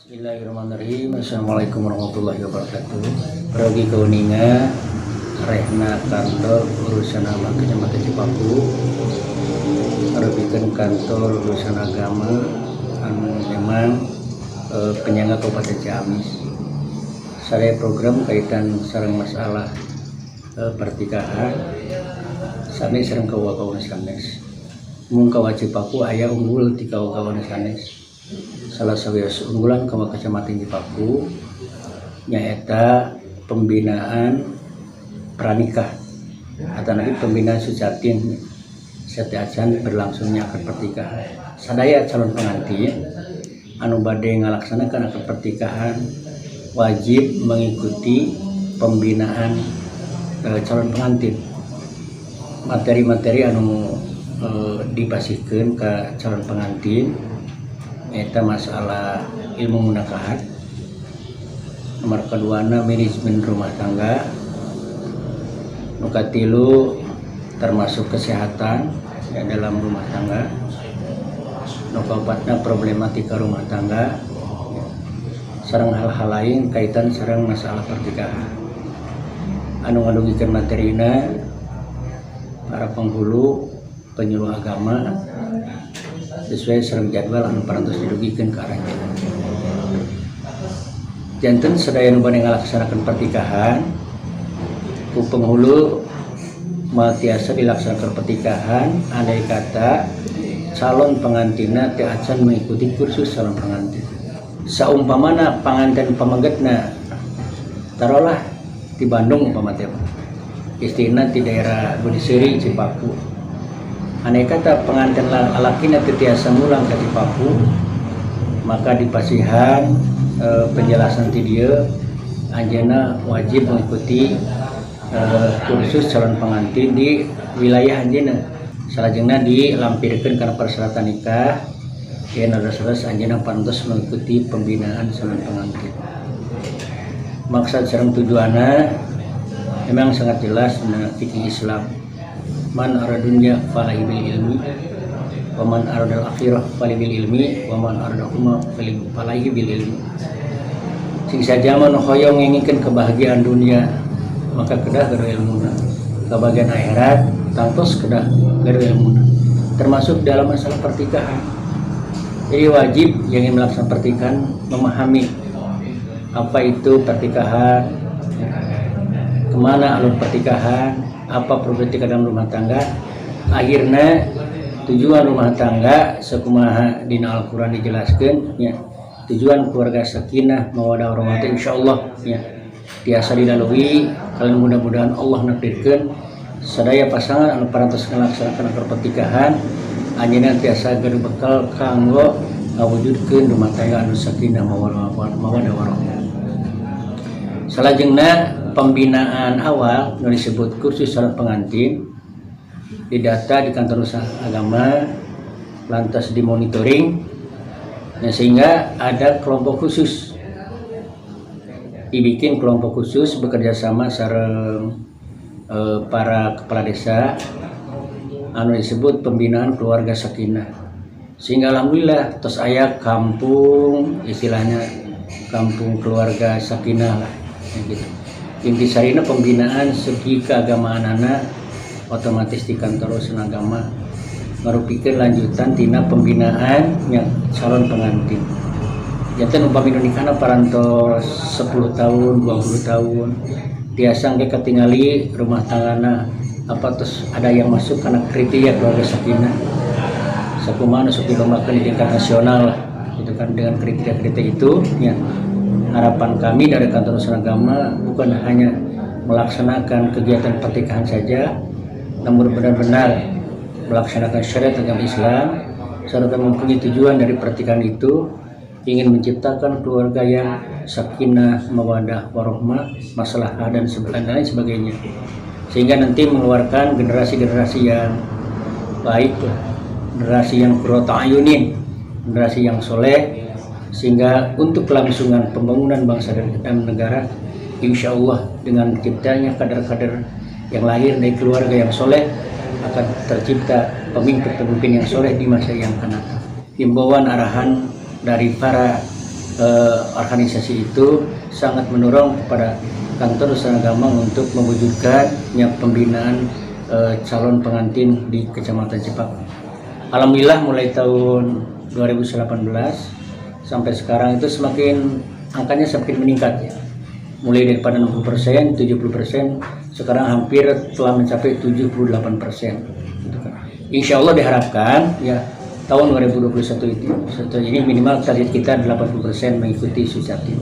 Bismillahirrahmanirrahim. Assalamualaikum warahmatullahi wabarakatuh. Pergi ke Uninga, Rehna kantor urusan nama Kecamatan Cipaku, merupakan kantor urusan agama, memang penyangga Kabupaten Ciamis. Saya program kaitan sareng masalah pertikahan, sampai sareng kawan-kawan sanes. Mung kawa Cipaku aya unggul ti kawan-kawan sanes. Salah satu unggulan kawa Kecamatan Cipaku nyaeta pembinaan pranikah atau nanti pembinaan sucatin setiacan berlangsungnya akad pertikahan. Sadaya calon pengantin anu bade ngalaksanakan akad pertikahan wajib mengikuti pembinaan calon pengantin. Materi-materi anu dipasihkeun ke calon pengantin eta masalah ilmu munakahat, nomor kedua manajemen rumah tangga, nu katilu termasuk kesehatan ya, dalam rumah tangga, nu kaopatna problematika rumah tangga, sareng hal-hal lain kaitan sareng masalah pertikahan. Anu ngadugikeun materina para penghulu penyuluh agama sesuai sareng jadwal anu parantos didugikeun ke arah jalan. Janten sadaya nu bade ngalaksanakeun pertikahan ku penghulu moal tiasa dilaksanakeun pertikahan andai kata calon pengantinna teu acan mengikuti kursus calon pengantin. Saumpamana pangantin pamanggetna tarolah di Bandung umpama teh istina di daerah Budiseri Cipaku. Andai kata pengantin lalakina tetiasa mulang ke Cipaku, maka di pasihan penjelasan ti dieu anjeunna wajib mengikuti kursus calon pengantin di wilayah anjeunna. Salajengna dilampirkeun kana persyaratan nikah, yen sanes anjeunna pantos mengikuti pembinaan calon pengantin. Maksud sareng tujuanna memang sangat jelas menurut fikih Islam. Man aradunya falahi bil ilmi wa man aradal akhirah falahi bil ilmi wa man aradahuma falahi bil ilmi. Sing saja man hoyong nginginkeun kebahagiaan dunia maka kedah gaduh ilmuna, kebahagiaan akhirat tangtos kedah gaduh ilmuna, termasuk dalam masalah pertikahan. Jadi wajib yang ingin melaksanakan pertikahan memahami apa itu pertikahan, kemana alur pertikahan, apa problematika dalam rumah tangga. Akhirnya tujuan rumah tangga sakumaha dina Al-Qur'an dijelaskeun ya, tujuan keluarga sakinah mawaddah warahmah insyaallah ya tiasa dilalui. Kalian mudah-mudahan Allah nakdirkeun sadaya pasangan anu parantos ngalaksanakeun akad pertikahan anjeunna tiasa gaduh bekal kanggo ngawujudkeun rumah tangga anu sakinah mawaddah warahmah. Salajengna pembinaan awal yang disebut kursus calon pengantin didata di kantor usaha agama, lantas dimonitoring, nah sehingga ada kelompok khusus, dibikin kelompok khusus bekerja sama sareng para kepala desa anu disebut pembinaan keluarga sakinah, sehingga alhamdulillah tos aya kampung istilahnya kampung keluarga sakinah lah gitu. Inti sarina pembinaan segi keagamaan anak otomatis di kantor urusan agama merupakan lanjutan tina pembinaan yang calon pengantin. Janten umpami nikahna parantos 10 tahun 20 tahun tiasa ge ketingali rumah tanggana apa terus ada yang masuk karena kriteria keluarga sakinah sakumaha sok dilombakeun di tingkat nasional lah itu kan. Dengan kriteria-kriteria itu ya, harapan kami dari kantor urusan agama bukan hanya melaksanakan kegiatan pertikahan saja, namun benar-benar melaksanakan syariat agama Islam serta mempunyai tujuan dari pertikahan itu ingin menciptakan keluarga yang sakinah, mawaddah, warahmah, maslahah dan lain sebagainya, sehingga nanti mengeluarkan generasi-generasi yang baik, generasi yang qurratu ayunin, generasi yang soleh, sehingga untuk kelangsungan pembangunan bangsa dan negara insya Allah dengan terciptanya kader-kader yang lahir dari keluarga yang soleh akan tercipta pemimpin-pemimpin yang soleh di masa yang akan datang. Himbauan arahan dari para organisasi itu sangat mendorong kepada kantor usaha agama untuk mewujudkannya pembinaan calon pengantin di Kecamatan Cepak. Alhamdulillah mulai tahun 2018 sampai sekarang itu angkanya semakin meningkat ya. Mulai daripada 60%, 70%, sekarang hampir telah mencapai 78%. Insya Allah diharapkan ya tahun 2021 ini minimal target kita 80% mengikuti Susatyo.